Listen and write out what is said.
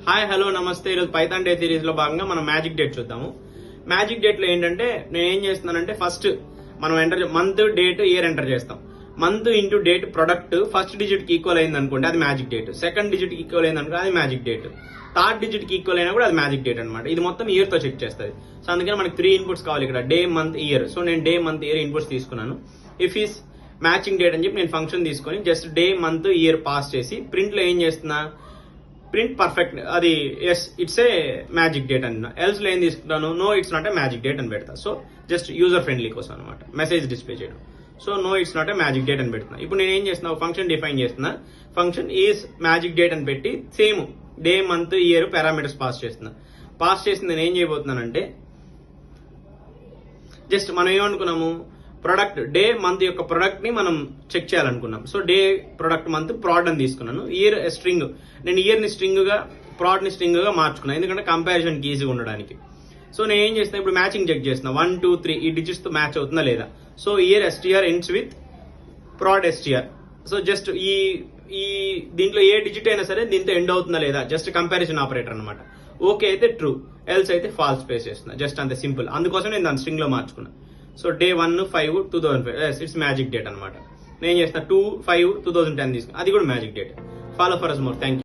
Hi hello నమస్తే. ఈరోజు Python day series లో భాగంగా మనం మ్యాజిక్ డేట్ చూద్దాము. మ్యాజిక్ డేట్ లో ఏంటంటే నేను ఏం చేస్తున్నానంటే ఫస్ట్ మనం మంత్ డేట్ ఇయర్ ఎంటర్ చేస్తాం. Month into date product first digit కి ఈక్వల్ అయింది అనుకోండి, అది మ్యాజిక్ డేట్. సెకండ్ డిజిట్ కి ఈక్వల్ అయింది అనుకోండి, అది మ్యాజిక్ డేట్. థర్డ్ డిజిట్ కి ఈక్వల్ అయినా కూడా అది మ్యాజిక్ డేట్ అనమాట. ఇది మొత్తం ఇయర్ తో చెక్ చేస్తుంది. సో అందుకని మనకి 3 ఇన్పుట్స్ కావాలి ఇక్కడ, డే మంత్ ఇయర్. సో నేను డే మంత్ ఇయర్ ఇన్పుట్స్ తీసుకున్నాను. ఇఫ్ ఈస్ మ్యాచింగ్ డేట్ అని చెప్పి నేను ఫంక్షన్ తీసుకొని just day month year pass చేసి ప్రింట్ లో ఏం చేస్తున్నా, ప్రింట్ పర్ఫెక్ట్, అది yes it's a magic date అన్న. ఎల్స్ లో ఏం తీసుకుంటాను, no it's not a magic date అని పెడతా. సో జస్ట్ యూజర్ ఫ్రెండ్లీ కోసం అనమాట, మెసేజ్ డిస్ప్లే చేయడం. So no it's not a magic date అని పెడుతున్నా. ఇప్పుడు నేను ఏం చేస్తున్నా, ఫంక్షన్ డిఫైన్ చేస్తున్నా. ఫంక్షన్ ఈజ్ మ్యాజిక్ డేట్ అని పెట్టి same day month year parameters pass చేస్తున్నా. పాస్ చేసి నేను ఏం చేయబోతున్నానంటే, జస్ట్ మనం ఏమనుకున్నాము, ప్రొడక్ట్ డే మంత్ యొక్క ప్రొడక్ట్ ని మనం చెక్ చేయాలనుకున్నాం. So day product month prod అని తీసుకున్నాను. ఇయర్ స్ట్రింగ్, నేను ఇయర్ ని స్ట్రింగ్ గా ప్రాడ్ ని స్ట్రింగ్ గా మార్చుకున్నాను, ఎందుకంటే కంపారిజన్ కి ఈజీగా ఉండడానికి. సో నేను ఏం చేస్తున్నా, ఇప్పుడు మ్యాచింగ్ చెక్ చేస్తున్నా. 1 2 3 ఈ డిజిట్స్ తో మ్యాచ్ అవుతుందా లేదా. So year STR ends with proud STR. So just ఈ దీంట్లో ఏ డిజిట్ అయినా సరే దీంతో ఎండ్ అవుతుందా లేదా, జస్ట్ కంపారిజన్ ఆపరేటర్ అనమాట. ఓకే అయితే ట్రూ, ఎల్స్ అయితే ఫాల్స్ స్పేస్ చేస్తున్నా. జస్ట్ అంత సింపుల్. అందుకోసం నేను దాని స్ట్రింగ్ లో మార్చుకున్నా. So day 1 5 2005 it's magic date అనమాట. నేను చేసిన 2 5 2010 తీసుకున్నా, అది కూడా magic date. Follow for us more. Thank you.